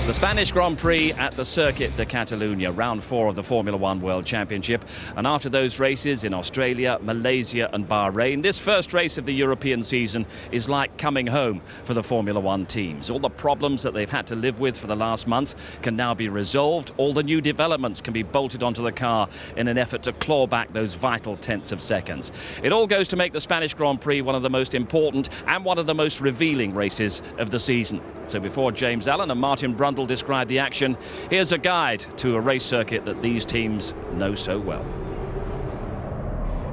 The Spanish Grand Prix at the Circuit de Catalunya, round 4 of the Formula One World Championship. And after those races in Australia, Malaysia and Bahrain, this first race of the European season is like coming home for the Formula One teams. All the problems that they've had to live with for the last month can now be resolved. All the new developments can be bolted onto the car in an effort to claw back those vital tenths of seconds. It all goes to make the Spanish Grand Prix one of the most important and one of the most revealing races of the season. So before James Allen and Martin Brundle describe the action, here's a guide to a race circuit that these teams know so well.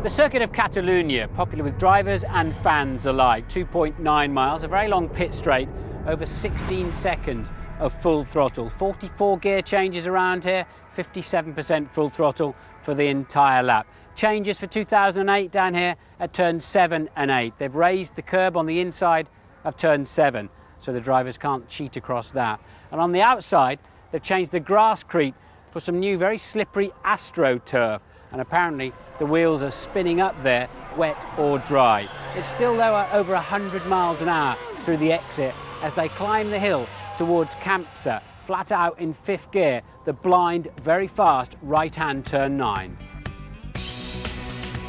The Circuit of Catalunya, popular with drivers and fans alike. 2.9 miles, a very long pit straight, over 16 seconds of full throttle. 44 gear changes around here, 57% full throttle for the entire lap. Changes for 2008 down here at turns 7 and 8. They've raised the curb on the inside of turn 7, so the drivers can't cheat across that. And on the outside, they've changed the grasscrete for some new, very slippery AstroTurf. And apparently the wheels are spinning up there, wet or dry. It's still though over 100 miles an hour through the exit as they climb the hill towards Campsa, flat out in 5th gear, the blind, very fast right-hand turn 9.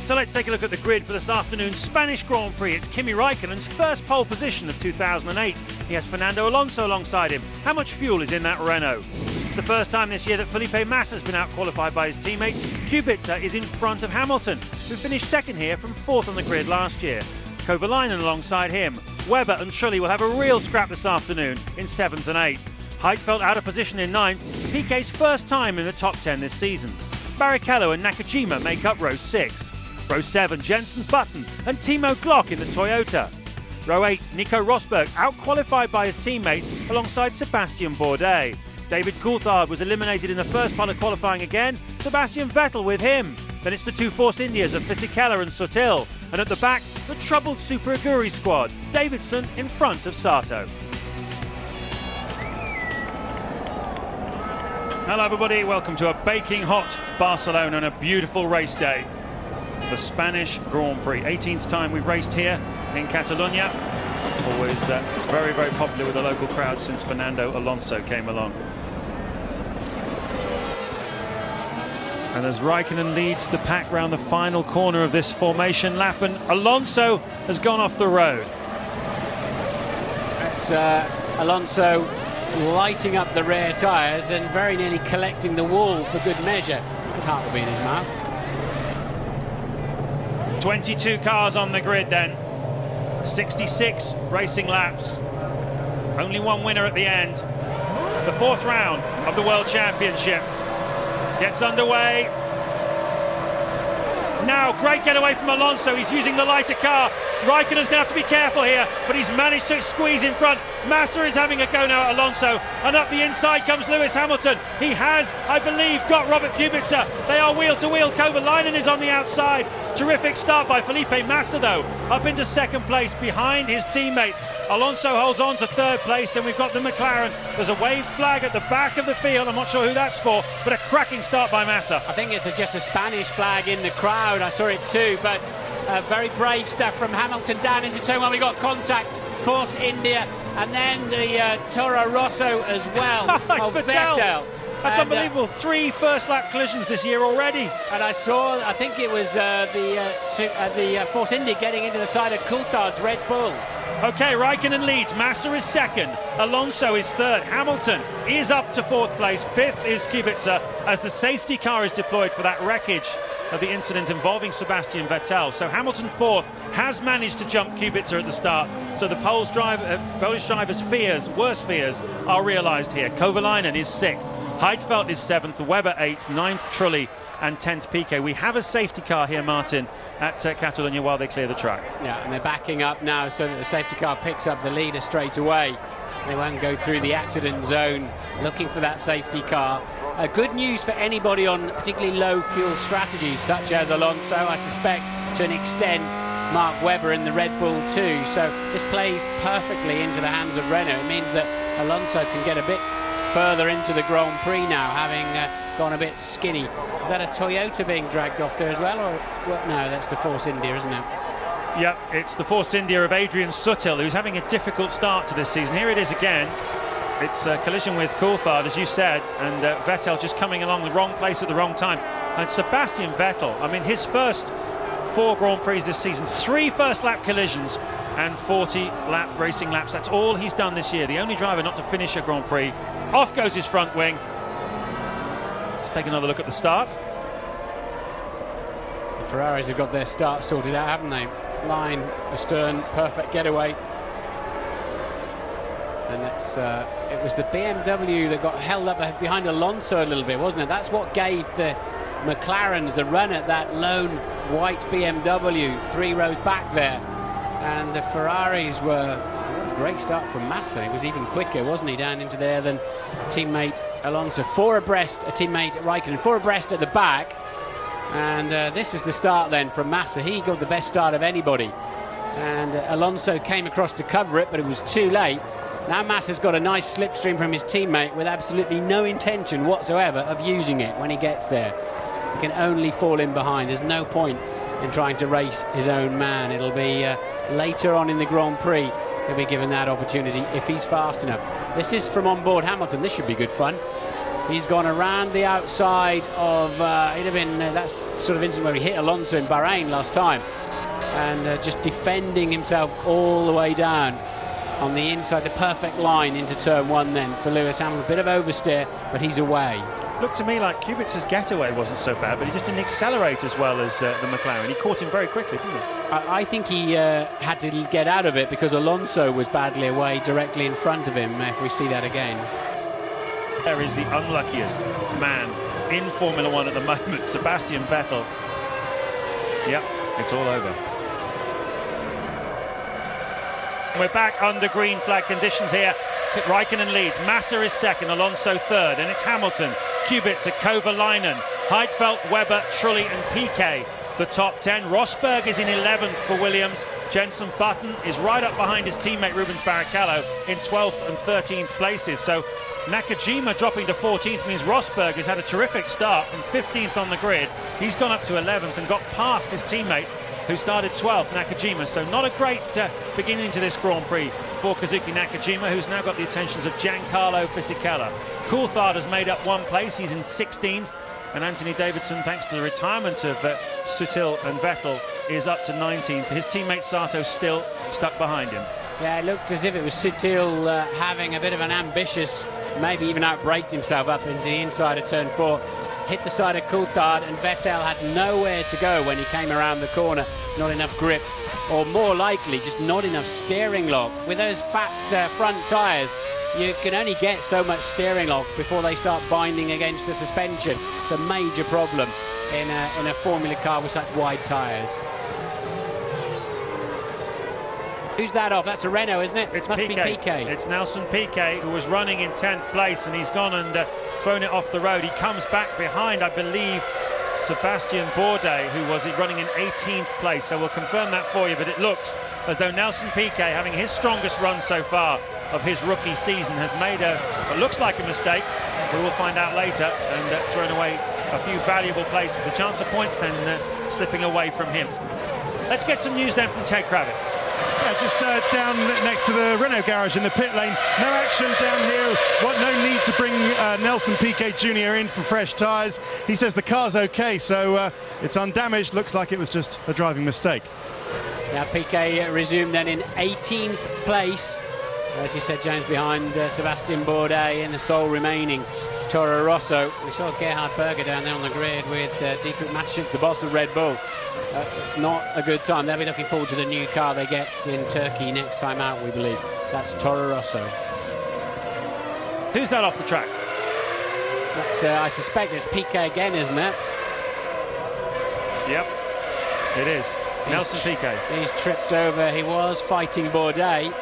So let's take a look at the grid for this afternoon's Spanish Grand Prix. It's Kimi Raikkonen's first pole position of 2008. He has Fernando Alonso alongside him. How much fuel is in that Renault? It's the first time this year that Felipe Massa has been out-qualified by his teammate. Kubica is in front of Hamilton, who finished second here from 4th on the grid last year. Kovalainen alongside him. Webber and Trulli will have a real scrap this afternoon in 7th and 8th. Heidfeld out of position in 9th. Piquet's first time in the top 10 this season. Barrichello and Nakajima make up row 6. Row 7, Jensen Button and Timo Glock in the Toyota. Row 8, Nico Rosberg out-qualified by his teammate alongside Sebastian Bourdais. David Coulthard was eliminated in the first part of qualifying again. Sebastian Vettel with him. Then it's the two Force Indias of Fisichella and Sutil. And at the back, the troubled Super Aguri squad. Davidson in front of Sato. Hello everybody, welcome to a baking hot Barcelona and a beautiful race day. The Spanish Grand Prix, 18th time we've raced here in Catalunya. Always very, very popular with the local crowd since Fernando Alonso came along. And as Raikkonen leads the pack round the final corner of this formation lap, and Alonso has gone off the road. It's Alonso lighting up the rear tyres and very nearly collecting the wall for good measure. His heart will be in his mouth. 22 cars on the grid then, 66 racing laps, only one winner at the end. The 4th round of the World Championship gets underway. Now, great getaway from Alonso, he's using the lighter car. Raikkonen's going to have to be careful here, but he's managed to squeeze in front. Massa is having a go now at Alonso, and up the inside comes Lewis Hamilton. He has, I believe, got Robert Kubica. They are wheel to wheel. Kovalainen is on the outside. Terrific start by Felipe Massa though, up into 2nd place behind his teammate. Alonso holds on to 3rd place. Then we've got the McLaren. There's a wave flag at the back of the field. I'm not sure who that's for, but a cracking start by Massa. I think it's just a Spanish flag in the crowd. I saw it too, but very brave stuff from Hamilton down into turn 1. We got contact, Force India, and then the Toro Rosso as well. Of Vettel. That's unbelievable. 3 first lap collisions this year already. And I saw, I think it was the Force India getting into the side of Coulthard's Red Bull. Okay, Raikkonen leads. Massa is 2nd. Alonso is 3rd. Hamilton is up to 4th place. 5th is Kubica as the safety car is deployed for that wreckage of the incident involving Sebastian Vettel. So Hamilton 4th has managed to jump Kubica at the start. So the Polish driver's fears, worst fears, are realised here. Kovalainen is 6th. Heidfeld is 7th, Webber 8th, 9th Trulli, and 10th Piquet. We have a safety car here, Martin, at Catalonia while they clear the track. Yeah, and they're backing up now so that the safety car picks up the leader straight away. They won't go through the accident zone looking for that safety car. Good news for anybody on particularly low fuel strategies, such as Alonso, I suspect, to an extent, Mark Webber in the Red Bull too. So this plays perfectly into the hands of Renault. It means that Alonso can get a bit further into the Grand Prix now, having gone a bit skinny. Is that a Toyota being dragged off there as well, or well, no, that's the Force India, isn't it? Yep, it's the Force India of Adrian Sutil, who's having a difficult start to this season. Here it is again. It's a collision with Coulthard, as you said, and Vettel just coming along the wrong place at the wrong time. And Sebastian Vettel, I mean, his first 4 Grand Prix this season, 3 first-lap collisions and 40 racing laps. That's all he's done this year. The only driver not to finish a Grand Prix. Off goes his front wing. Let's take another look at the start. The Ferraris have got their start sorted out, haven't they? Line, astern, perfect getaway. And it's, it was the BMW that got held up behind Alonso a little bit, wasn't it? That's what gave the McLarens the run at that lone white BMW 3 rows back there. And the Ferraris were a great start from Massa. He was even quicker, wasn't he, down into there than teammate Alonso. 4 abreast, a teammate Raikkonen, 4 abreast at the back. And this is the start then from Massa. He got the best start of anybody. And Alonso came across to cover it, but it was too late. Now Massa's got a nice slipstream from his teammate with absolutely no intention whatsoever of using it when he gets there. He can only fall in behind. There's no point in trying to race his own man. It'll be later on in the Grand Prix he'll be given that opportunity if he's fast enough. This is from on board Hamilton. This should be good fun. He's gone around the outside of, it'd have been that's sort of incident where he hit Alonso in Bahrain last time, and just defending himself all the way down on the inside, the perfect line into turn 1 then for Lewis Hamilton. A bit of oversteer, but he's away. Looked to me like Kubica's getaway wasn't so bad, but he just didn't accelerate as well as the McLaren. He caught him very quickly, didn't he? I think he had to get out of it because Alonso was badly away directly in front of him, if we see that again. There is the unluckiest man in Formula 1 at the moment, Sebastian Vettel. Yep, it's all over. We're back under green flag conditions here. Raikkonen leads, Massa is 2nd, Alonso 3rd, and it's Hamilton, Kubica, Kovalainen, Heidfeld, Webber, Trulli and Piquet, the top 10. Rosberg is in 11th for Williams. Jenson Button is right up behind his teammate Rubens Barrichello in 12th and 13th places. So Nakajima dropping to 14th means Rosberg has had a terrific start from 15th on the grid. He's gone up to 11th and got past his teammate who started 12th, Nakajima. So not a great beginning to this Grand Prix for Kazuki Nakajima, who's now got the attentions of Giancarlo Fisichella. Coulthard has made up 1 place, he's in 16th, and Anthony Davidson, thanks to the retirement of Sutil and Vettel, is up to 19th. His teammate Sato still stuck behind him. Yeah, it looked as if it was Sutil having a bit of an ambitious, maybe even outbraked himself up into the inside of turn 4. Hit the side of Coulthard, and Vettel had nowhere to go when he came around the corner. Not enough grip, or more likely just not enough steering lock. With those fat front tyres, you can only get so much steering lock before they start binding against the suspension. It's a major problem in a Formula car with such wide tyres. Who's that off? That's a Renault, isn't it? It must be Piquet. It's Nelson Piquet, who was running in 10th place, and he's gone and thrown it off the road. He comes back behind, I believe, Sebastian Bourdais, who was running in 18th place. So we'll confirm that for you, but it looks as though Nelson Piquet, having his strongest run so far of his rookie season, has made what looks like a mistake. We will find out later, and thrown away a few valuable places. The chance of points then slipping away from him. Let's get some news then from Ted Kravitz. Yeah, just down next to the Renault garage in the pit lane. No action down here. No need to bring Nelson Piquet Jr. in for fresh tyres. He says the car's okay, so it's undamaged. Looks like it was just a driving mistake. Now Piquet resumed then in 18th place. As you said, James, behind Sebastian Bourdais in the sole remaining Toro Rosso. We saw Gerhard Berger down there on the grid with Dietrich Mateschitz, the boss of Red Bull. It's not a good time. They'll be looking forward to the new car they get in Turkey next time out, we believe. That's Toro Rosso. Who's that off the track? That's, I suspect it's Piquet again, isn't it? Yep, it is. Nelson Piquet. He's tripped over. He was fighting Bourdais,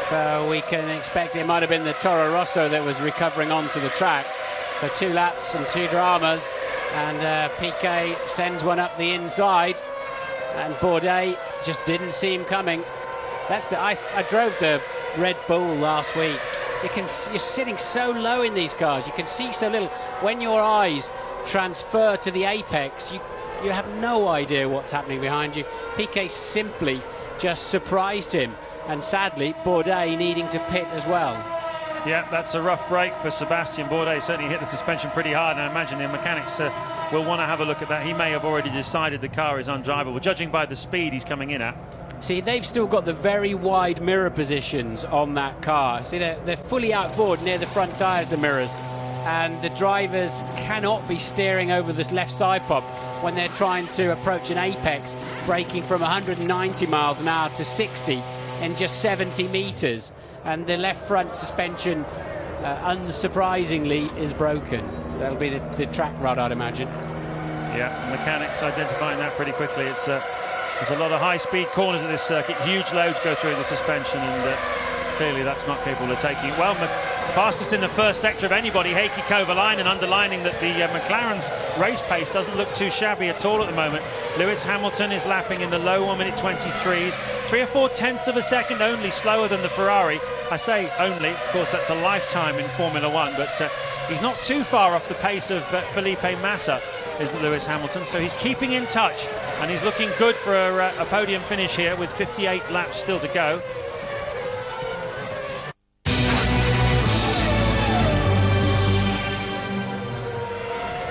so we can expect it might have been the Toro Rosso that was recovering onto the track. So 2 laps and 2 dramas, and Piquet sends one up the inside, and Bourdais just didn't see him coming. That's the I drove the Red Bull last week. You're sitting so low in these cars. You can see so little. When your eyes transfer to the apex, you have no idea what's happening behind you. Piquet simply just surprised him, and sadly Bourdais needing to pit as well. Yeah, that's a rough break for Sebastian Bourdais. Certainly hit the suspension pretty hard, and I imagine the mechanics will want to have a look at that. He may have already decided the car is undrivable, judging by the speed he's coming in at. See, they've still got the very wide mirror positions on that car. See, they're fully outboard near the front tyres, the mirrors, and the drivers cannot be steering over this left side pop when they're trying to approach an apex, braking from 190 miles an hour to 60 in just 70 metres. And the left front suspension, unsurprisingly, is broken. That'll be the track rod, I'd imagine. Yeah, mechanics identifying that pretty quickly. There's a lot of high-speed corners at this circuit. Huge loads go through the suspension, and clearly that's not capable of taking it. Well, fastest in the first sector of anybody, Heikki Kovalainen, underlining that the McLaren's race pace doesn't look too shabby at all at the moment. Lewis Hamilton is lapping in the low 1-minute 23s, 3 or 4 tenths of a second only slower than the Ferrari. I say only, of course that's a lifetime in Formula One, but he's not too far off the pace of Felipe Massa, is Lewis Hamilton, so he's keeping in touch, and he's looking good for a podium finish here with 58 laps still to go.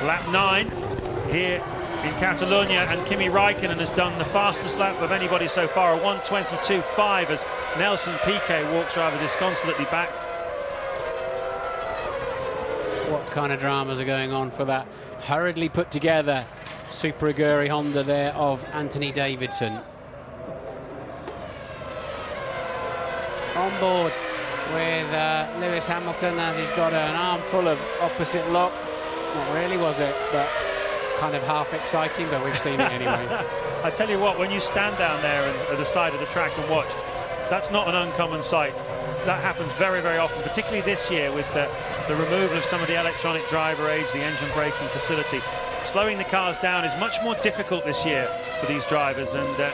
Lap 9 here in Catalonia, and Kimi Raikkonen has done the fastest lap of anybody so far, a 1:22.5, as Nelson Piquet walks rather disconsolately back. What kind of dramas are going on for that hurriedly put together Super Aguri Honda there of Anthony Davidson. On board with Lewis Hamilton, as he's got an armful of opposite lock. Not really, was it? But kind of half exciting, but we've seen it anyway. I tell you what, when you stand down there at the side of the track and watch, that's not an uncommon sight. That happens very, very often, particularly this year with the removal of some of the electronic driver aids, the engine braking facility. Slowing the cars down is much more difficult this year for these drivers, and that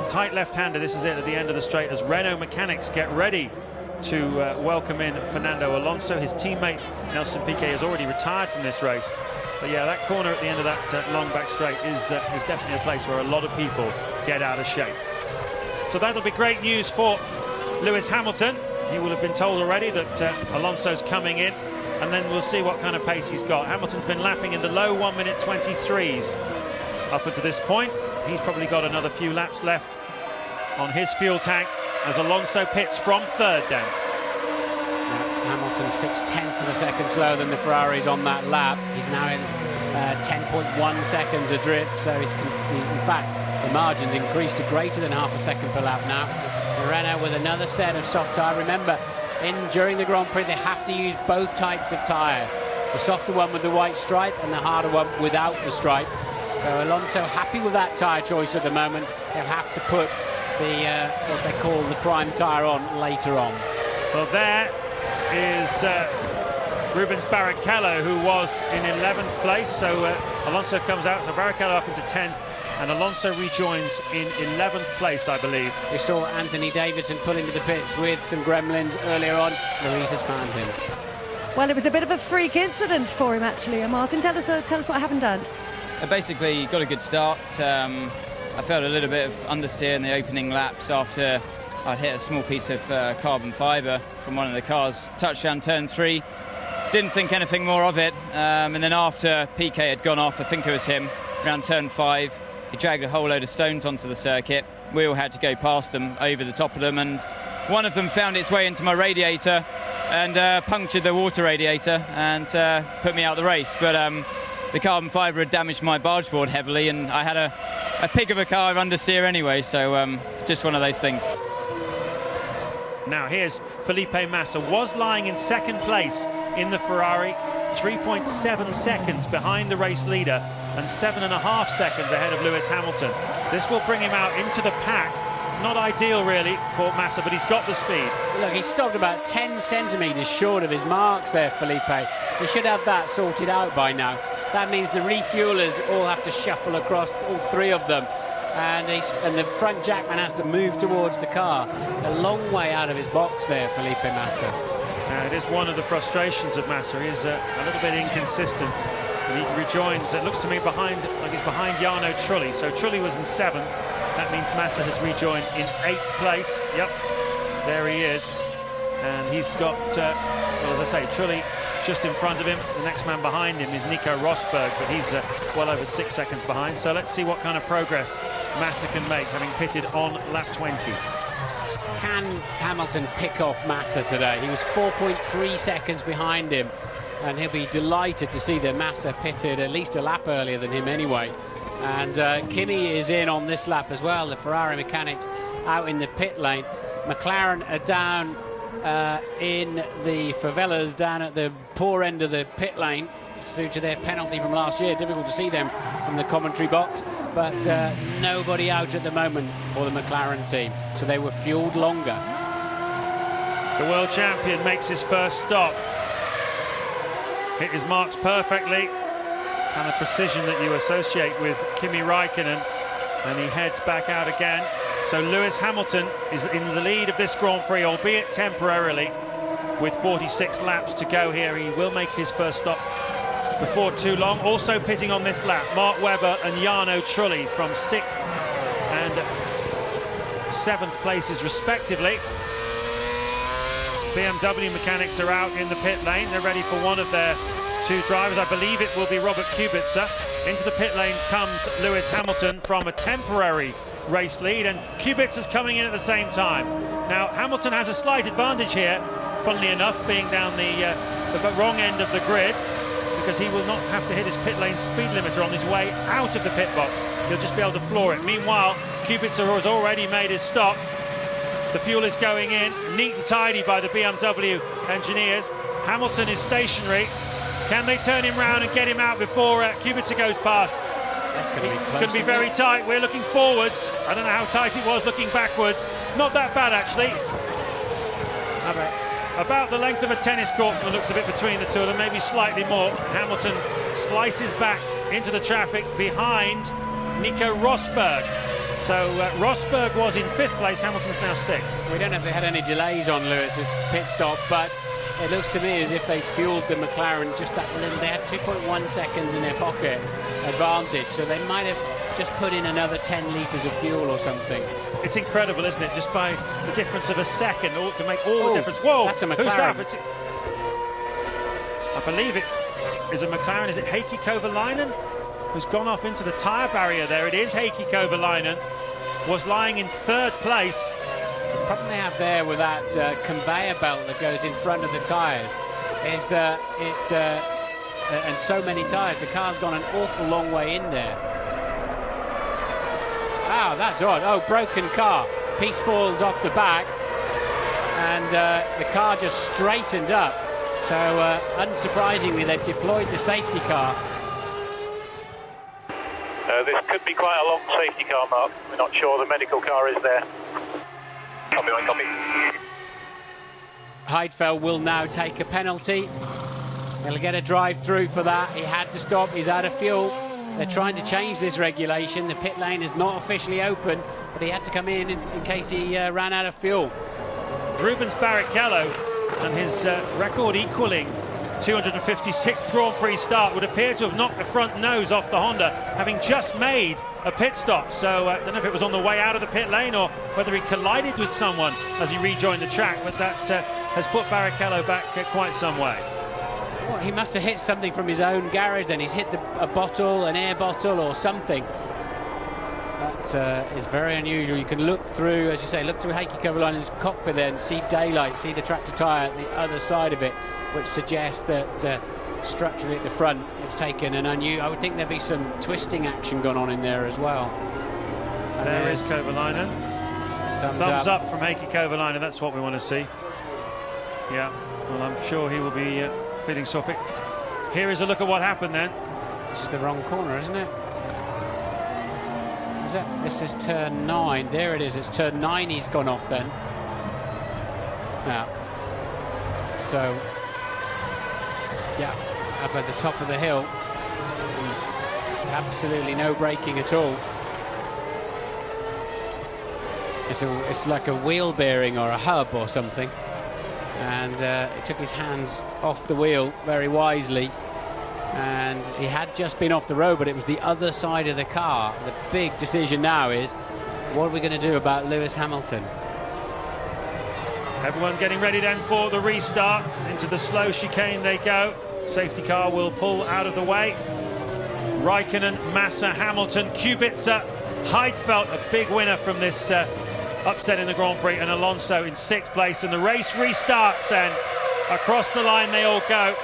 tight left-hander, this is it at the end of the straight as Renault mechanics get ready to welcome in Fernando Alonso. His teammate Nelson Piquet has already retired from this race. But yeah, that corner at the end of that long back straight is definitely a place where a lot of people get out of shape. So that'll be great news for Lewis Hamilton. He will have been told already that Alonso's coming in, and then we'll see what kind of pace he's got. Hamilton's been lapping in the low 1-minute 23s up until this point. He's probably got another few laps left on his fuel tank as Alonso pits from third then. Hamilton 6/10 of a second slower than the Ferraris on that lap. He's now in 10.1 seconds adrift, so he's in fact the margin's increased to greater than half a second per lap now. Renault with another set of soft tyre. Remember, during the Grand Prix they have to use both types of tyre, the softer one with the white stripe and the harder one without the stripe. So Alonso happy with that tyre choice at the moment. He'll have to put the what they call the prime tyre on later on. Well, there is Rubens Barrichello, who was in 11th place. So Alonso comes out, so Barrichello up into 10th, and Alonso rejoins in 11th place, I believe. We saw Anthony Davidson pull into the pits with some gremlins earlier on. Louise has found him. Well, it was a bit of a freak incident for him, actually. Martin, tell us what happened, Dan. Basically, got a good start. I felt a little bit of understeer in the opening laps after I'd hit a small piece of carbon fibre from one of the cars. Touchdown turn 3. Didn't think anything more of it. And then after Piquet had gone off, I think it was him, around turn 5, he dragged a whole load of stones onto the circuit. We all had to go past them, over the top of them, and one of them found its way into my radiator and punctured the water radiator and put me out the race. But the carbon fibre had damaged my barge board heavily, and I had a pig of a car understeer anyway, so just one of those things. Now here's Felipe Massa, was lying in second place in the Ferrari. 3.7 seconds behind the race leader and 7.5 seconds ahead of Lewis Hamilton. This will bring him out into the pack. Not ideal really for Massa, but he's got the speed. Look, he stopped about 10 centimetres short of his marks there, Felipe. He should have that sorted out by now. That means the refuelers all have to shuffle across, all three of them, and the front jackman has to move towards the car. A long way out of his box there, Felipe Massa. It is one of the frustrations of Massa. He is a little bit inconsistent. He rejoins, it looks to me, like he's behind Jarno Trulli. So Trulli was in 7th. That means Massa has rejoined in 8th place. Yep, there he is. And he's got, well, as I say, Trulli just in front of him. The next man behind him is Nico Rosberg, but he's well over 6 seconds behind. So let's see what kind of progress Massa can make, having pitted on lap 20. Can Hamilton pick off Massa today? He was 4.3 seconds behind him, and he'll be delighted to see that Massa pitted at least a lap earlier than him anyway. And Kimi is in on this lap as well, the Ferrari mechanics out in the pit lane. McLaren are down in the favelas, down at the poor end of the pit lane due to their penalty from last year. Difficult to see them from the commentary box, but nobody out at the moment for the McLaren team, so they were fueled longer. The world champion makes his first stop. Hit his marks perfectly, and the precision that you associate with Kimi Raikkonen, and he heads back out again. So Lewis Hamilton is in the lead of this Grand Prix, albeit temporarily, with 46 laps to go here. He will make his first stop before too long. Also pitting on this lap, Mark Webber and Jarno Trulli from 6th and 7th places respectively. BMW mechanics are out in the pit lane. They're ready for one of their two drivers. I believe it will be Robert Kubica. Into the pit lane comes Lewis Hamilton from a temporary race lead, and Kubica's coming in at the same time. Now Hamilton has a slight advantage here, funnily enough, being down the wrong end of the grid, because he will not have to hit his pit lane speed limiter on his way out of the pit box. He'll just be able to floor it. Meanwhile, Kubica has already made his stop. The fuel is going in, neat and tidy by the BMW engineers. Hamilton is stationary. Can they turn him round and get him out before Kubica goes past? That's going to be close. Going to be very tight. We're looking forwards. I don't know how tight it was looking backwards. Not that bad, actually. About the length of a tennis court from the looks of it between the two of them, maybe slightly more. Hamilton slices back into the traffic behind Nico Rosberg. So Rosberg was in 5th place, Hamilton's now 6th. We don't know if they had any delays on Lewis's pit stop, but it looks to me as if they fueled the McLaren just that little. They had 2.1 seconds in their pocket advantage, so they might have just put in another 10 litres of fuel or something. It's incredible, isn't it? Just by the difference of a second, all can make all the difference. Whoa, that's a McLaren. Who's that? I believe it is a McLaren. Is it Heikki Kovalainen, who's gone off into the tyre barrier there? It is Heikki Kovalainen, was lying in 3rd place. The problem they have there with that conveyor belt that goes in front of the tyres is that it, and so many tyres, the car's gone an awful long way in there. Oh, that's odd. Oh, broken car. Piece falls off the back, and the car just straightened up. So, unsurprisingly, they've deployed the safety car. This could be quite a long safety car, Mark. We're not sure. The medical car is there. Copy, one copy. Heidfeld will now take a penalty. He'll get a drive-through for that. He had to stop. He's out of fuel. They're trying to change this regulation. The pit lane is not officially open, but he had to come in case he ran out of fuel. Rubens Barrichello and his record equaling 256th Grand Prix start would appear to have knocked the front nose off the Honda, having just made a pit stop. So I don't know if it was on the way out of the pit lane or whether he collided with someone as he rejoined the track, but that has put Barrichello back quite some way. Well, he must have hit something from his own garage then. He's hit a bottle, an air bottle or something. That is very unusual. You can look through, as you say, look through Heikki Kovalainen's cockpit there and see daylight, see the tractor tyre at the other side of it, which suggests that structurally at the front it's taken an unusual. I would think there'd be some twisting action going on in there as well. And there is Kovalainen. Thumbs up from Heikki Kovalainen. That's what we want to see. Yeah, well, I'm sure he will be feeling sorry. Here is a look at what happened then. This is the wrong corner, isn't it? Is it? This is turn 9. There it is. It's turn 9 he's gone off then. Now, so, yeah, up at the top of the hill. Absolutely no braking at all. It's like a wheel bearing or a hub or something. And he took his hands off the wheel very wisely. And he had just been off the road, but it was the other side of the car. The big decision now is, what are we going to do about Lewis Hamilton? Everyone getting ready then for the restart. Into the slow chicane they go. Safety car will pull out of the way. Raikkonen, Massa, Hamilton, Kubica, Heidfeld, a big winner from this upset in the Grand Prix, and Alonso in 6th place. And the race restarts then. Across the line they all go.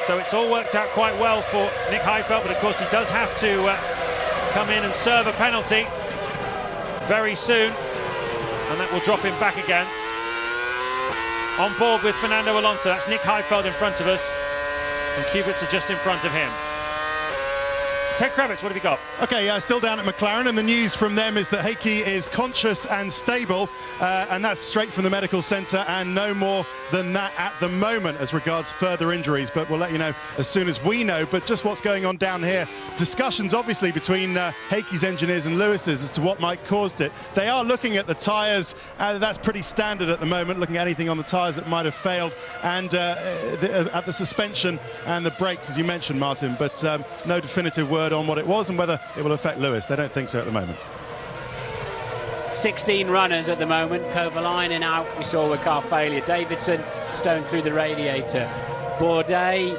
So it's all worked out quite well for Nick Heidfeld, but of course he does have to come in and serve a penalty very soon, and that will drop him back again. On board with Fernando Alonso, that's Nick Heidfeld in front of us, and Kubica just in front of him. Ted Kravitz, what have you got? Okay, still down at McLaren, and the news from them is that Heikki is conscious and stable, and that's straight from the medical centre, and no more than that at the moment as regards further injuries, but we'll let you know as soon as we know. But just what's going on down here, discussions obviously between Heikki's engineers and Lewis's as to what might caused it. They are looking at the tyres, that's pretty standard at the moment, looking at anything on the tyres that might have failed, and at the suspension and the brakes, as you mentioned, Martin, but no definitive word on what it was and whether it will affect Lewis. They don't think so at the moment. 16 runners at the moment. Kovalainen out, we saw with car failure. Davidson stoned through the radiator. Bourdais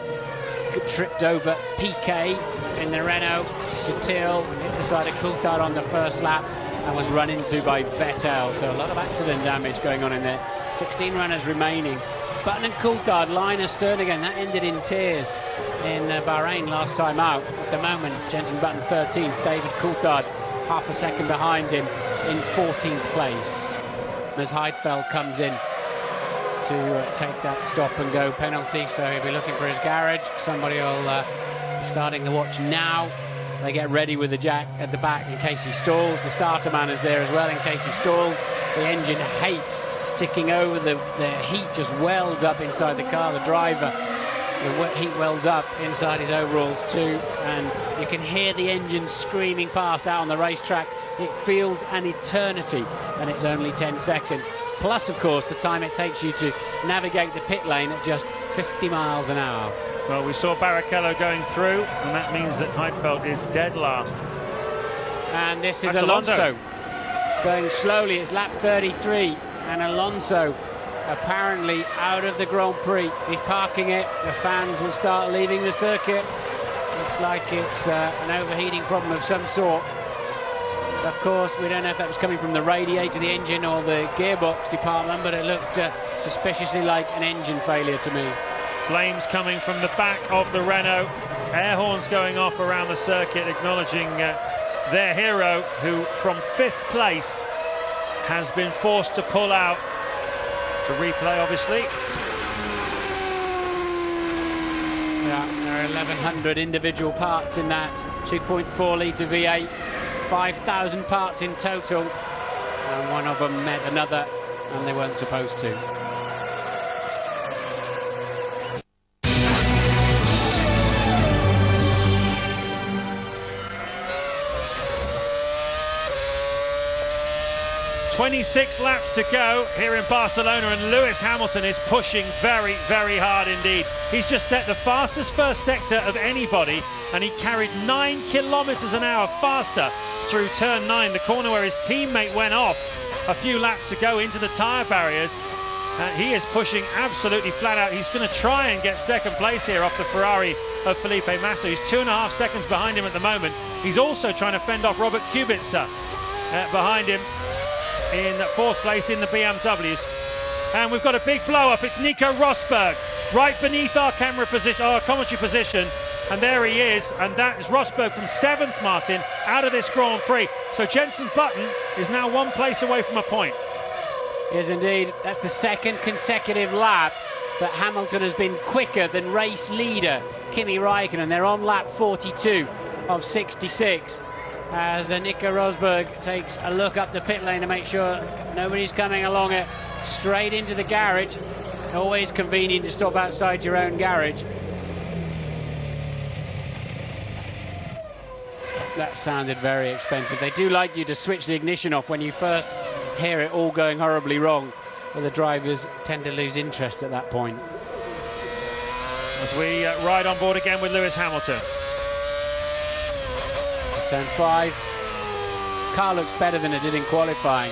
tripped over Piquet in the Renault. Sutil hit the side of Coulthard on the first lap and was run into by Vettel. So a lot of accident damage going on in there. 16 runners remaining. Button and Coulthard line astern again. That ended in tears in Bahrain last time out. At the moment, Jenson Button 13th, David Coulthard half a second behind him in 14th place. As Heidfeld comes in to take that stop and go penalty, so he'll be looking for his garage. Somebody will be starting the watch now. They get ready with the jack at the back in case he stalls. The starter man is there as well in case he stalls. The engine hates ticking over. The heat just wells up inside the car. The driver, the heat wells up inside his overalls too, and you can hear the engine screaming past out on the racetrack. It feels an eternity, and it's only 10 seconds. Plus, of course, the time it takes you to navigate the pit lane at just 50 miles an hour. Well, we saw Barrichello going through, and that means that Heidfeld is dead last. And this is That's Alonso going slowly. It's lap 33, and Alonso apparently out of the Grand Prix. He's parking it. The fans will start leaving the circuit. Looks like it's an overheating problem of some sort. Of course, we don't know if that was coming from the radiator, the engine, or the gearbox department, but it looked suspiciously like an engine failure to me. Flames coming from the back of the Renault. Air horns going off around the circuit, acknowledging their hero, who from 5th place has been forced to pull out. It's a replay, obviously. Yeah, there are 1,100 individual parts in that 2.4 litre V8. 5,000 parts in total, and one of them met another, and they weren't supposed to. "26 laps to go here in Barcelona, and Lewis Hamilton is pushing very, very hard indeed. He's just set the fastest first sector of anybody, and he carried 9 kilometers an hour faster through turn 9, the corner where his teammate went off a few laps ago into the tyre barriers. He is pushing absolutely flat out. He's going to try and get 2nd place here off the Ferrari of Felipe Massa. He's 2.5 seconds behind him at the moment. He's also trying to fend off Robert Kubica behind him in 4th place in the BMWs. And we've got a big blow up. It's Nico Rosberg right beneath our camera position, our commentary position, and there he is, and that is Rosberg from 7th, Martin, out of this Grand Prix. So Jenson Button is now 1 place away from a point. Yes, indeed. That's the 2nd consecutive lap but Hamilton has been quicker than race leader Kimi Raikkonen. They're on lap 42 of 66 as Nico Rosberg takes a look up the pit lane to make sure nobody's coming along it. Straight into the garage. Always convenient to stop outside your own garage. That sounded very expensive. They do like you to switch the ignition off when you first hear it all going horribly wrong, but the drivers tend to lose interest at that point. As we ride on board again with Lewis Hamilton. This is turn 5. Car looks better than it did in qualifying.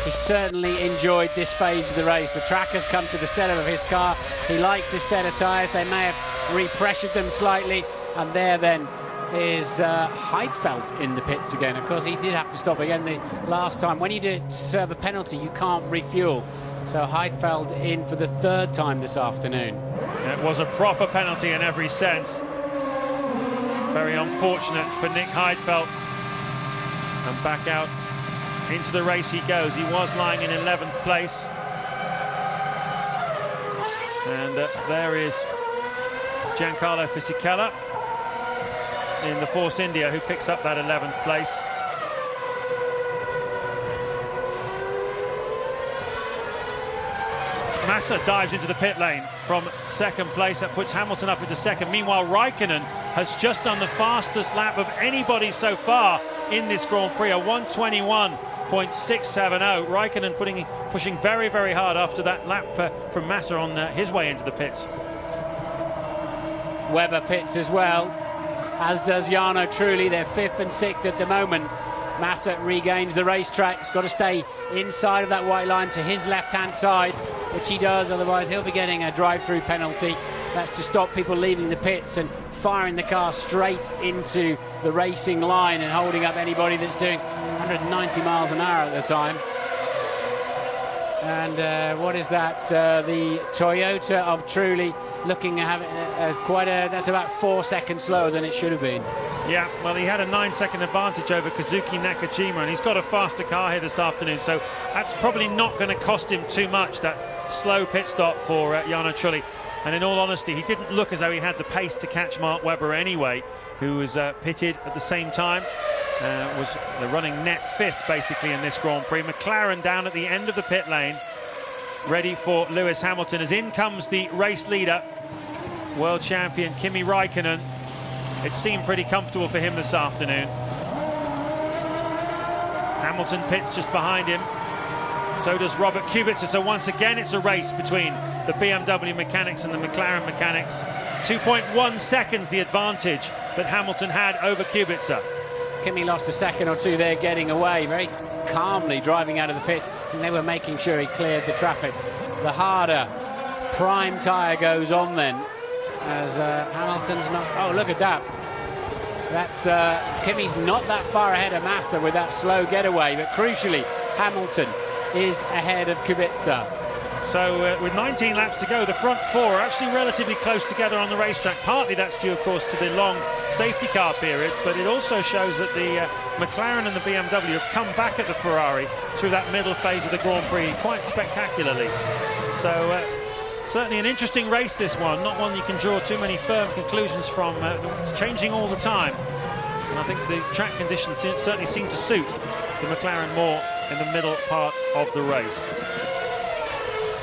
He certainly enjoyed this phase of the race. The track has come to the setup of his car. He likes this set of tyres. They may have re-pressured them slightly, and there then is Heidfeld in the pits again. Of course, he did have to stop again the last time. When you serve a penalty, you can't refuel. So Heidfeld in for the 3rd time this afternoon. It was a proper penalty in every sense. Very unfortunate for Nick Heidfeld. And back out into the race he goes. He was lying in 11th place. And there is Giancarlo Fisichella in the Force India, who picks up that 11th place. Massa dives into the pit lane from 2nd place. That puts Hamilton up into 2nd. Meanwhile, Raikkonen has just done the fastest lap of anybody so far in this Grand Prix, a 1:21.670. Raikkonen pushing very, very hard after that lap from Massa on his way into the pits. Webber pits as well, as does Jarno Trulli. They're 5th and 6th at the moment. Massa regains the racetrack. He's got to stay inside of that white line to his left-hand side, which he does, otherwise he'll be getting a drive-through penalty. That's to stop people leaving the pits and firing the car straight into the racing line and holding up anybody that's doing 190 miles an hour at the time. And what is that? The Toyota of Trulli looking to have that's about 4 seconds slower than it should have been. Yeah, well, he had a 9-second advantage over Kazuki Nakajima, and he's got a faster car here this afternoon, so that's probably not going to cost him too much, that slow pit stop for Jarno Trulli. And in all honesty, he didn't look as though he had the pace to catch Mark Webber anyway, who was pitted at the same time. Was running net 5th basically in this Grand Prix. McLaren down at the end of the pit lane, ready for Lewis Hamilton, as in comes the race leader, world champion Kimi Raikkonen. It seemed pretty comfortable for him this afternoon. Hamilton pits just behind him. So does Robert Kubica. So once again, it's a race between the BMW mechanics and the McLaren mechanics. 2.1 seconds the advantage that Hamilton had over Kubica. Kimi lost a second or two there getting away, very calmly driving out of the pit, and they were making sure he cleared the traffic. The harder prime tyre goes on then, as Hamilton's not... Oh, look at that. That's Kimi's not that far ahead of Massa with that slow getaway, but crucially, Hamilton is ahead of Kubica. So with 19 laps to go, the front 4 are actually relatively close together on the racetrack. Partly that's due, of course, to the long safety car periods, but it also shows that the McLaren and the BMW have come back at the Ferrari through that middle phase of the Grand Prix quite spectacularly. So certainly an interesting race, this one. Not one you can draw too many firm conclusions from. It's changing all the time. And I think the track conditions certainly seem to suit the McLaren more in the middle part of the race.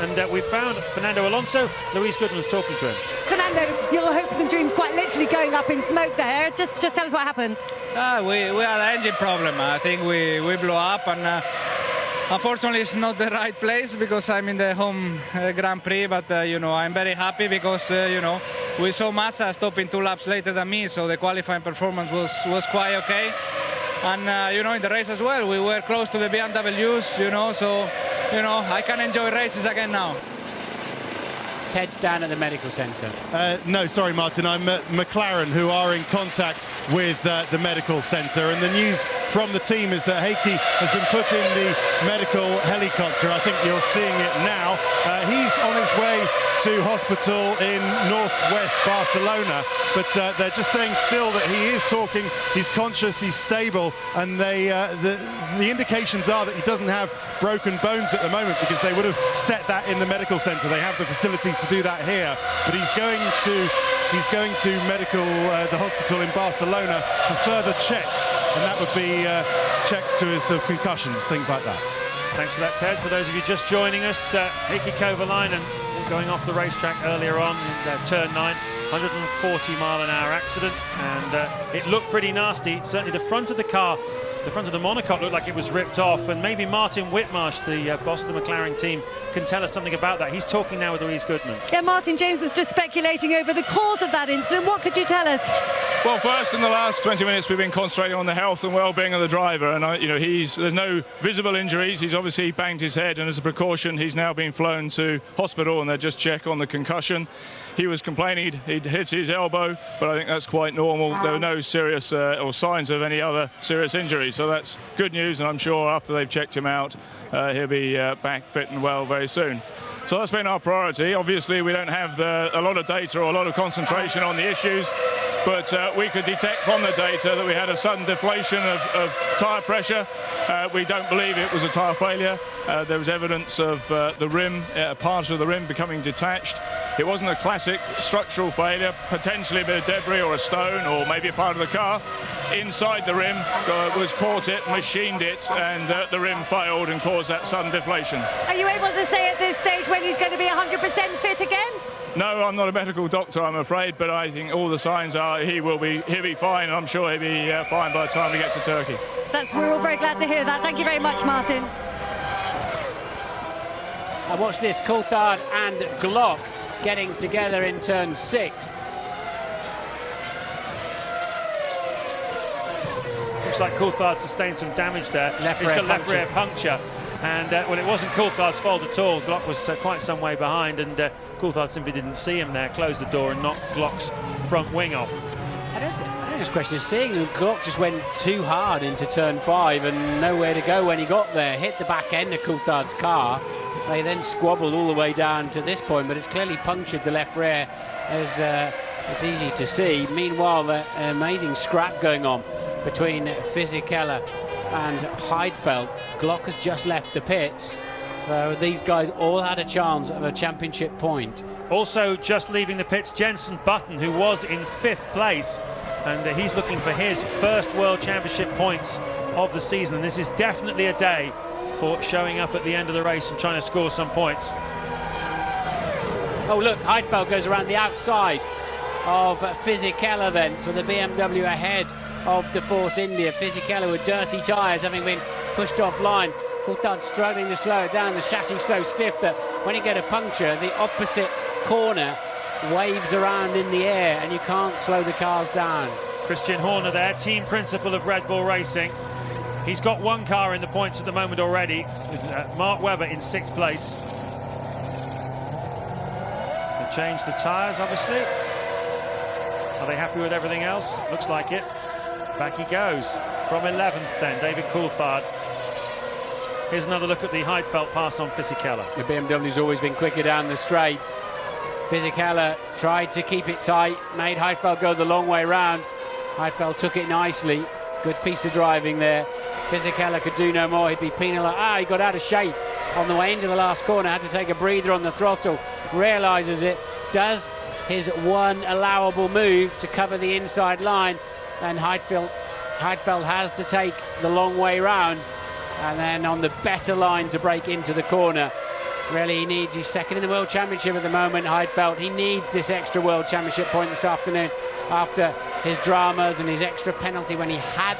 And we found Fernando Alonso. Louise Goodman was talking to him. Fernando, your hopes and dreams quite literally going up in smoke there. Just tell us what happened. We had an engine problem. I think we blew up, and unfortunately it's not the right place because I'm in the home Grand Prix, but I'm very happy because we saw Massa stopping 2 laps later than me, so the qualifying performance was quite okay. And in the race as well, we were close to the BMWs, so I can enjoy races again now. Ted's down at the medical centre. No, sorry, Martin. I'm at McLaren, who are in contact with the medical centre. And the news from the team is that Heikki has been put in the medical helicopter. I think you're seeing it now. He's on his way to hospital in northwest Barcelona, but they're just saying still that he is talking, he's conscious, he's stable, and the indications are that he doesn't have broken bones at the moment, because they would have set that in the medical centre. They have the facilities to to do that here, but he's going to the hospital in Barcelona for further checks, and that would be checks to his concussions, things like that. Thanks for that, Ted. For those of you just joining us, Heikki Kovalainen going off the racetrack earlier on in turn 9, 140-mile-an-hour accident, and it looked pretty nasty. Certainly the front of the car, the front of the monocoque looked like it was ripped off, and maybe Martin Whitmarsh, the boss of the McLaren team, can tell us something about that. He's talking now with Louise Goodman. Yeah, Martin, James was just speculating over the cause of that incident. What could you tell us? Well, first, in the last 20 minutes, we've been concentrating on the health and well-being of the driver, and there's no visible injuries. He's obviously banged his head, and as a precaution, he's now been flown to hospital, and they're just check on the concussion. He was complaining he'd hit his elbow, but I think that's quite normal. There were no serious or signs of any other serious injury, so that's good news, and I'm sure after they've checked him out, he'll be back fit and well very soon. So that's been our priority. Obviously, we don't have a lot of data or a lot of concentration on the issues, but we could detect from the data that we had a sudden deflation of tyre pressure. We don't believe it was a tyre failure. There was evidence of the rim, part of the rim becoming detached. It wasn't a classic structural failure, potentially a bit of debris or a stone or maybe a part of the car. Inside the rim was caught it, machined it, and the rim failed and caused that sudden deflation. Are you able to say at this stage when he's going to be 100% fit again? No, I'm not a medical doctor, I'm afraid, but I think all the signs are he'll be fine, and I'm sure he'll be fine by the time we get to Turkey. We're all very glad to hear that. Thank you very much, Martin. And watch this, Coulthard and Glock getting together in turn 6. Looks like Coulthard sustained some damage there. He's got left rear puncture. And well, it wasn't Coulthard's fault at all. Glock was quite some way behind, and Coulthard simply didn't see him there, closed the door and knocked Glock's front wing off. I don't think this question is seeing Glock just went too hard into turn 5 and nowhere to go when he got there. Hit the back end of Coulthard's car. They then squabbled all the way down to this point, but it's clearly punctured the left rear, as it's easy to see. Meanwhile, the amazing scrap going on between Fisichella and Heidfeld. Glock has just left the pits. These guys all had a chance of a championship point. Also just leaving the pits, Jenson Button, who was in 5th place, and he's looking for his first World Championship points of the season. And this is definitely a day for showing up at the end of the race and trying to score some points. Oh look, Heidfeld goes around the outside of Fisichella then, so the BMW ahead of the Force India. Fisichella with dirty tyres, having been pushed offline. Coulthard struggling to slow it down. The chassis so stiff that when you get a puncture, the opposite corner waves around in the air and you can't slow the cars down. Christian Horner there, team principal of Red Bull Racing. He's got one car in the points at the moment already, with Mark Webber in 6th place. They changed the tyres, obviously. Are they happy with everything else? Looks like it. Back he goes from 11th then, David Coulthard. Here's another look at the Heidfeld pass on Fisichella. The BMW's always been quicker down the straight. Fisichella tried to keep it tight, made Heidfeld go the long way round. Heidfeld took it nicely. Good piece of driving there. Fisichella could do no more. He'd be penalised. He got out of shape on the way into the last corner. Had to take a breather on the throttle. Realises it. Does his one allowable move to cover the inside line. And Heidfeld has to take the long way round. And then on the better line to break into the corner. Really, he needs, he's second in the World Championship at the moment, Heidfeld. He needs this extra World Championship point this afternoon after his dramas and his extra penalty when he had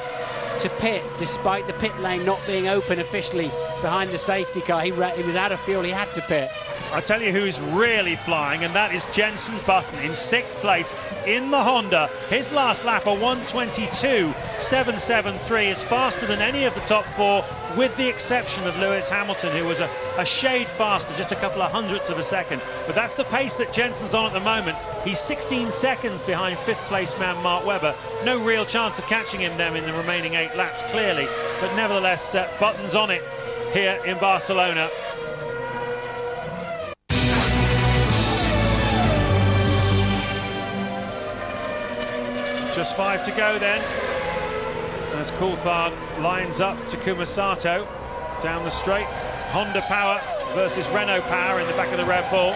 to pit, despite the pit lane not being open officially behind the safety car. He was out of fuel, he had to pit. I'll tell you who's really flying, and that is Jenson Button in 6th place in the Honda. His last lap, a 1:22.773, is faster than any of the top 4, with the exception of Lewis Hamilton, who was a shade faster, just a couple of hundredths of a second. But that's the pace that Jenson's on at the moment. He's 16 seconds behind 5th place man Mark Webber. No real chance of catching him then in the remaining 8 laps, clearly. But nevertheless, Button's on it here in Barcelona. Just 5 to go then, as Coulthard lines up Takuma Sato down the straight. Honda power versus Renault power in the back of the Red Bull.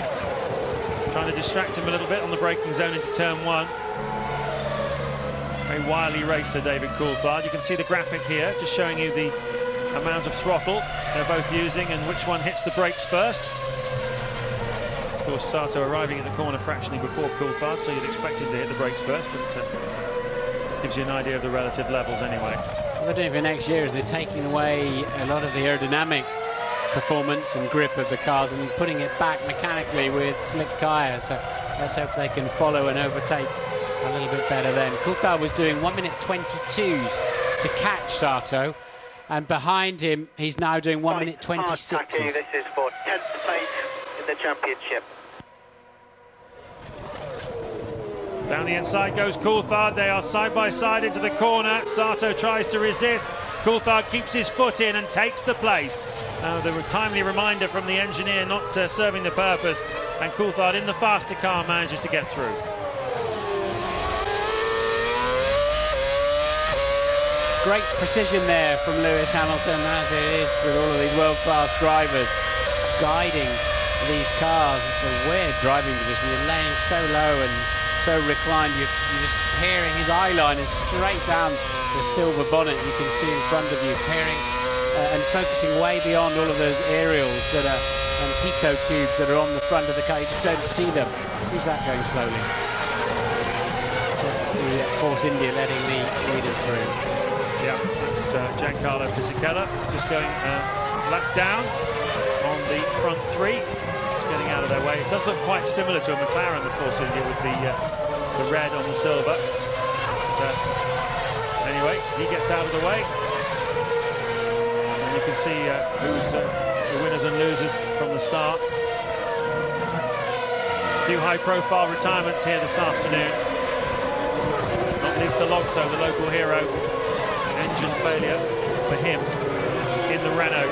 trying to distract him a little bit on the braking zone into turn 1. Very wily racer, David Coulthard. You can see the graphic here, just showing you the amount of throttle they're both using and which one hits the brakes first. Of course, Sato arriving at the corner fractionally before Coulthard, so you'd expect him to hit the brakes first, but gives you an idea of the relative levels anyway. What they're doing for next year is they're taking away a lot of the aerodynamic performance and grip of the cars and putting it back mechanically with slick tyres. So let's hope they can follow and overtake a little bit better then. Coulthard was doing 1:22s to catch Sato, and behind him he's now doing 1:26s. This is for 10th place in the championship. Down the inside goes Coulthard. They are side by side into the corner. Sato tries to resist. Coulthard keeps his foot in and takes the place. The timely reminder from the engineer not serving the purpose, and Coulthard in the faster car manages to get through. Great precision there from Lewis Hamilton, as it is with all of these world-class drivers, guiding these cars. It's a weird driving position. You're laying so low and so reclined, you're just peering his eye line is straight down the silver bonnet you can see in front of you, peering and focusing way beyond all of those aerials that are and pitot tubes that are on the front of the car. You just don't see them. Who's that going slowly? That's the Force India letting the leaders through. Yeah, that's Giancarlo Fisichella just going lap down on the front 3. Getting out of their way. It does look quite similar to a McLaren, the Force India, with the red on the silver. But, anyway, he gets out of the way. And you can see who's the winners and losers from the start. A few high-profile retirements here this afternoon. Not least Alonso, the local hero. Engine failure for him in the Renault.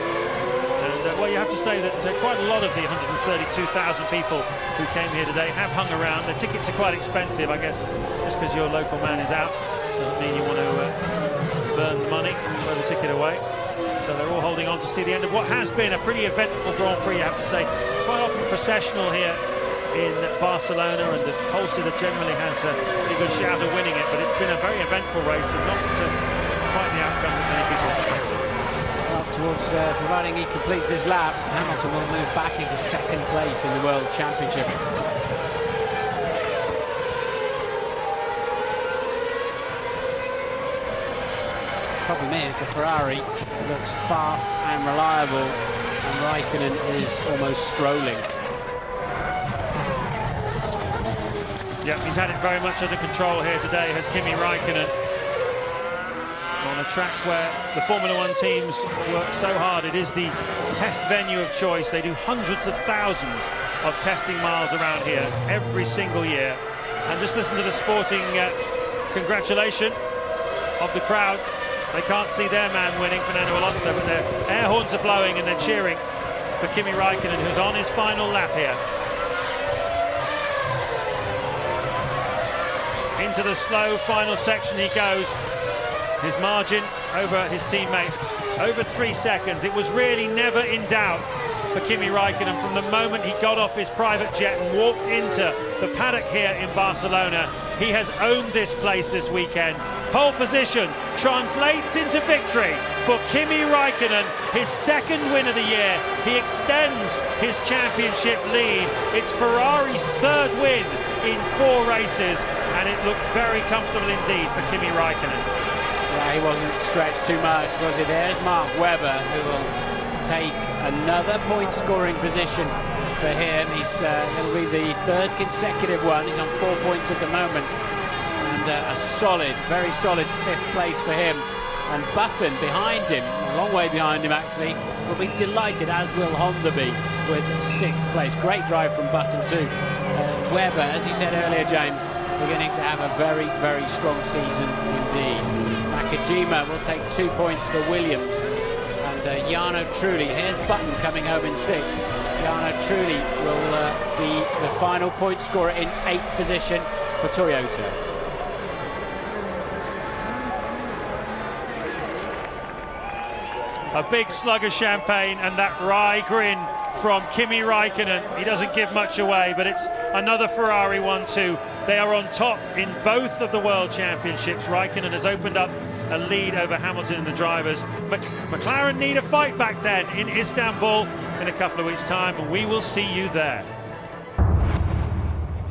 Well, you have to say that quite a lot of the 132,000 people who came here today have hung around. The tickets are quite expensive, I guess. Just because your local man is out doesn't mean you want to burn money, throw the ticket away. So they're all holding on to see the end of what has been a pretty eventful Grand Prix, I have to say. Quite often processional here in Barcelona, and the pole sitter generally has a pretty good shout of winning it, but it's been a very eventful race and not quite the outcome that many people expected. Towards providing he completes this lap, Hamilton will move back into 2nd place in the World Championship. Problem is the Ferrari looks fast and reliable, and Raikkonen is almost strolling. Yeah, he's had it very much under control here today, has Kimi Raikkonen. On a track where the Formula One teams work so hard. It is the test venue of choice. They do hundreds of thousands of testing miles around here every single year. And just listen to the sporting congratulation of the crowd. They can't see their man winning, Fernando Alonso, but their air horns are blowing and they're cheering for Kimi Raikkonen, who's on his final lap here. Into the slow final section he goes. His margin over his teammate, over 3 seconds. It was really never in doubt for Kimi Raikkonen from the moment he got off his private jet and walked into the paddock here in Barcelona. He has owned this place this weekend. Pole position translates into victory for Kimi Raikkonen, his 2nd win of the year. He extends his championship lead. It's Ferrari's 3rd win in 4 races, and it looked very comfortable indeed for Kimi Raikkonen. Yeah, he wasn't stretched too much, was he? There's Mark Webber, who will take another point-scoring position for him. He's going to be the 3rd consecutive one. He's on 4 points at the moment. And a solid, very solid 5th place for him. And Button behind him, a long way behind him actually, will be delighted, as will Honda be, with 6th place. Great drive from Button too. Webber, as you said earlier, James, beginning to have a very, very strong season indeed. Nakajima will take 2 points for Williams, and Jarno Trulli, here's Button coming home in 6th. Jarno Trulli will be the final point scorer in 8th position for Toyota. A big slug of champagne and that wry grin from Kimi Raikkonen. He doesn't give much away, but it's Another Ferrari 1-2. They are on top in both of the World Championships. Raikkonen has opened up a lead over Hamilton and the drivers. McLaren need a fight back then in Istanbul in a couple of weeks' time, and we will see you there.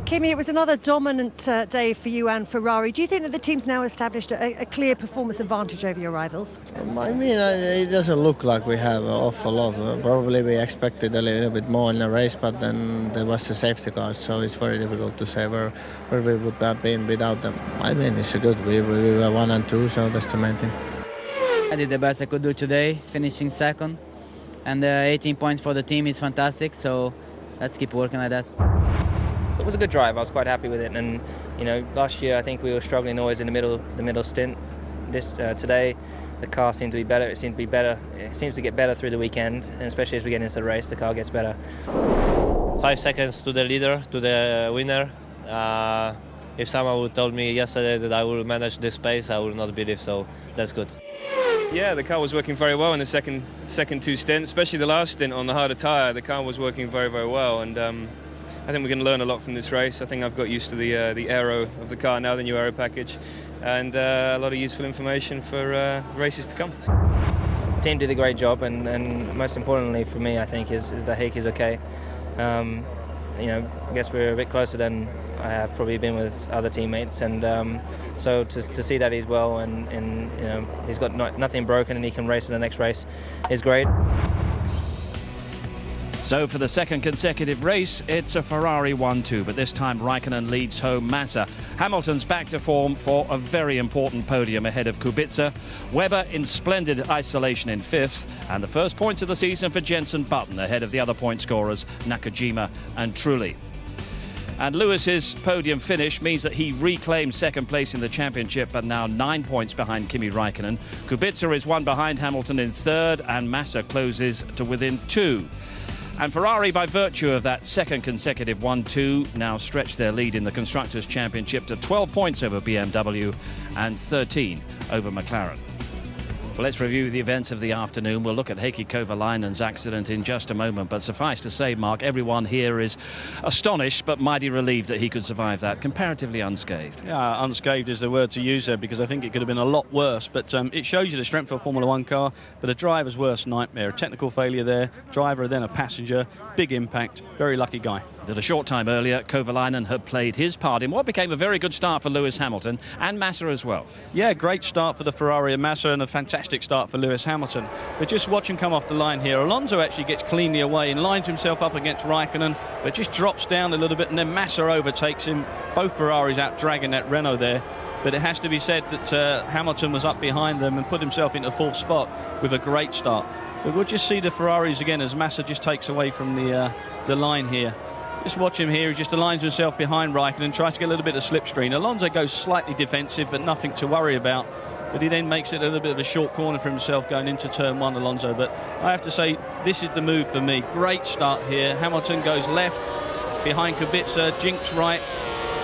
Kimi, it was another dominant day for you and Ferrari. Do you think that the team's now established a clear performance advantage over your rivals? I mean, it doesn't look like we have an awful lot. Probably we expected a little bit more in the race, but then there was a safety car, so it's very difficult to say where we would have been without them. I mean, it's good. We were 1 and 2, so that's the main thing. I did the best I could do today, finishing second. And 18 points for the team is fantastic, so let's keep working like that. It was a good drive. I was quite happy with it, and you know, last year I think we were struggling always in the middle stint. Today, the car seemed to be better. It seemed to be better. It seems to get better through the weekend, and especially as we get into the race, the car gets better. 5 seconds to the leader, to the winner. If someone would told me yesterday that I will manage this pace, I would not believe. So that's good. Yeah, the car was working very well in the second 2 stints, especially the last stint on the harder tyre. The car was working very, very well, and I think we're going to learn a lot from this race. I think I've got used to the aero of the car now, the new aero package, and a lot of useful information for races to come. The team did a great job, and most importantly for me, I think, is that Heikki's okay. You know, I guess we're a bit closer than I have probably been with other teammates, and so to see that he's well and you know, he's got nothing broken and he can race in the next race is great. So for the second consecutive race, it's a Ferrari 1-2, but this time Raikkonen leads home Massa. Hamilton's back to form for a very important podium ahead of Kubica. Webber in splendid isolation in 5th, and the first points of the season for Jenson Button ahead of the other point scorers Nakajima and Trulli. And Lewis's podium finish means that he reclaims second place in the championship, but now 9 points behind Kimi Raikkonen. Kubica is 1 behind Hamilton in 3rd, and Massa closes to within 2. And Ferrari, by virtue of that second consecutive 1-2, now stretch their lead in the Constructors' Championship to 12 points over BMW and 13 over McLaren. Well, let's review the events of the afternoon. We'll look at Heikki Kovalainen's accident in just a moment, but suffice to say, Mark, everyone here is astonished but mighty relieved that he could survive that, comparatively unscathed. Yeah, unscathed is the word to use there, because I think it could have been a lot worse, but it shows you the strength of a Formula 1 car, but a driver's worst nightmare. A technical failure there, driver then a passenger, big impact, very lucky guy. That a short time earlier, Kovalainen had played his part in what became a very good start for Lewis Hamilton and Massa as well. Yeah, great start for the Ferrari and Massa, and a fantastic start for Lewis Hamilton. But just watch him come off the line here. Alonso actually gets cleanly away and lines himself up against Raikkonen, but just drops down a little bit, and then Massa overtakes him. Both Ferraris out dragging that Renault there. But it has to be said that Hamilton was up behind them and put himself into 4th spot with a great start. But we'll just see the Ferraris again as Massa just takes away from the line here. Just watch him here. He just aligns himself behind Raikkonen and tries to get a little bit of slipstream. Alonso goes slightly defensive, but nothing to worry about. But he then makes it a little bit of a short corner for himself going into turn 1, Alonso. But I have to say, this is the move for me. Great start here. Hamilton goes left behind Kubica, jinks right.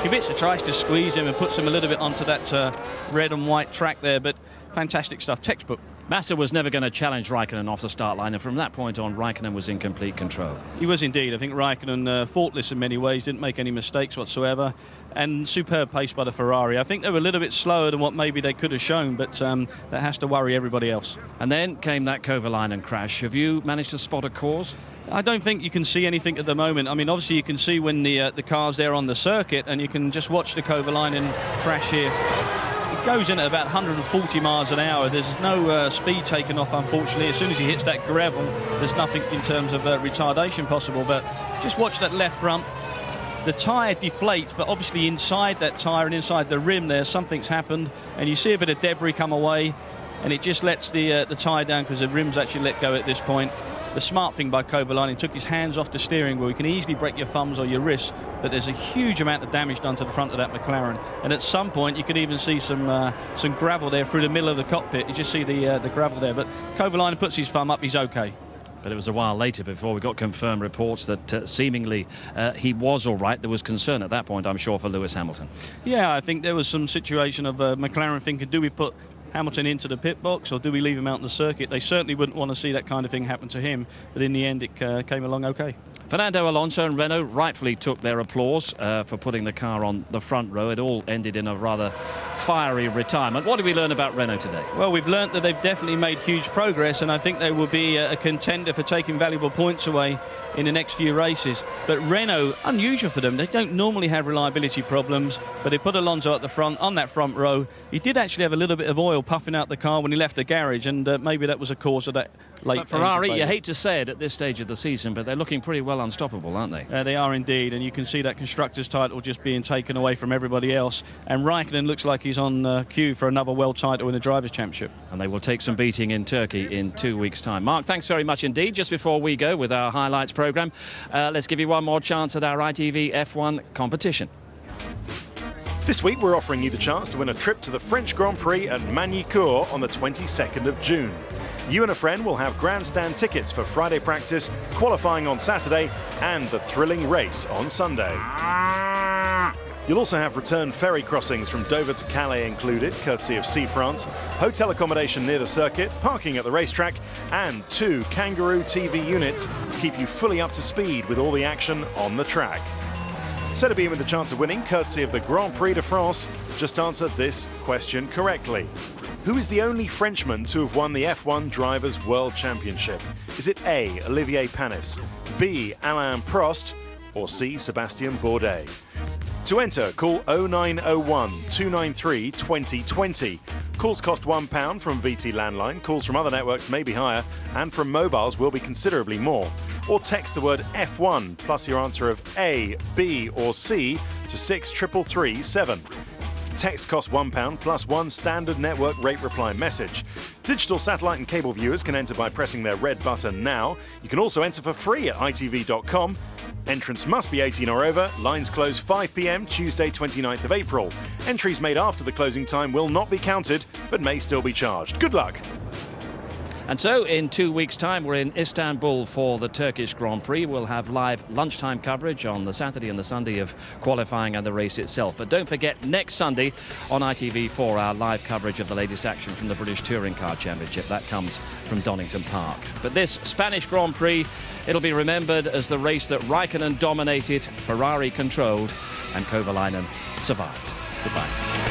Kubica tries to squeeze him and puts him a little bit onto that red and white track there, but fantastic stuff, textbook. Massa was never going to challenge Raikkonen off the start line, and from that point on, Raikkonen was in complete control. He was indeed. I think Raikkonen faultless in many ways, didn't make any mistakes whatsoever, and superb pace by the Ferrari. I think they were a little bit slower than what maybe they could have shown, but that has to worry everybody else. And then came that Kovalainen crash. Have you managed to spot a cause? I don't think you can see anything at the moment. I mean, obviously you can see when the car's there on the circuit, and you can just watch the Kovalainen crash here. It goes in at about 140 miles an hour. There's no speed taken off, unfortunately. As soon as he hits that gravel, there's nothing in terms of retardation possible. But just watch that left front. The tyre deflates, but obviously inside that tyre and inside the rim there, something's happened. And you see a bit of debris come away, and it just lets the tyre down because the rim's actually let go at this point. The smart thing by Kovalainen, took his hands off the steering wheel. You can easily break your thumbs or your wrists, but there's a huge amount of damage done to the front of that McLaren. And at some point, you could even see some gravel there through the middle of the cockpit. You just see the gravel there. But Kovalainen puts his thumb up, he's okay. But it was a while later before we got confirmed reports that seemingly he was all right. There was concern at that point, I'm sure, for Lewis Hamilton. Yeah, I think there was some situation of McLaren thinking, do we put Hamilton into the pit box or do we leave him out on the circuit? They certainly wouldn't want to see that kind of thing happen to him, but in the end it came along okay. Fernando Alonso and Renault rightfully took their applause for putting the car on the front row. It all ended in a rather fiery retirement. What did we learn about Renault today? Well, we've learnt that they've definitely made huge progress, and I think they will be a contender for taking valuable points away in the next few races. But Renault, unusual for them, they don't normally have reliability problems, but they put Alonso at the front, on that front row. He did actually have a little bit of oil puffing out the car when he left the garage, and maybe that was a cause of that late. But Ferrari, you hate to say it at this stage of the season, but they're looking pretty well unstoppable, aren't they? They are indeed, and you can see that constructors' title just being taken away from everybody else. And Raikkonen looks like he's on cue for another world title in the Drivers' Championship. And they will take some beating in Turkey in 2 weeks' time. Mark, thanks very much indeed. Just before we go with our highlights programme, let's give you one more chance at our ITV F1 competition. This week we're offering you the chance to win a trip to the French Grand Prix at Magny-Cours on the 22nd of June. You and a friend will have grandstand tickets for Friday practice, qualifying on Saturday, and the thrilling race on Sunday. You'll also have return ferry crossings from Dover to Calais included, courtesy of Sea France, hotel accommodation near the circuit, parking at the racetrack, and 2 Kangaroo TV units to keep you fully up to speed with all the action on the track. So to be in with the chance of winning, courtesy of the Grand Prix de France, just answer this question correctly. Who is the only Frenchman to have won the F1 Drivers' World Championship? Is it A, Olivier Panis, B, Alain Prost, or C, Sébastien Bourdais? To enter, call 0901 293 2020. Calls cost £1 from BT landline. Calls from other networks may be higher, and from mobiles will be considerably more. Or text the word F1 plus your answer of A, B, or C to 63337. Text costs £1 plus 1 standard network rate reply message. Digital satellite and cable viewers can enter by pressing their red button now. You can also enter for free at itv.com. Entrance must be 18 or over. Lines close 5 p.m. Tuesday 29th of April. Entries made after the closing time will not be counted, but may still be charged. Good luck. And so in 2 weeks' time, we're in Istanbul for the Turkish Grand Prix. We'll have live lunchtime coverage on the Saturday and the Sunday of qualifying and the race itself. But don't forget, next Sunday on ITV4, our live coverage of the latest action from the British Touring Car Championship. That comes from Donington Park. But this Spanish Grand Prix, it'll be remembered as the race that Raikkonen dominated, Ferrari controlled, and Kovalainen survived. Goodbye.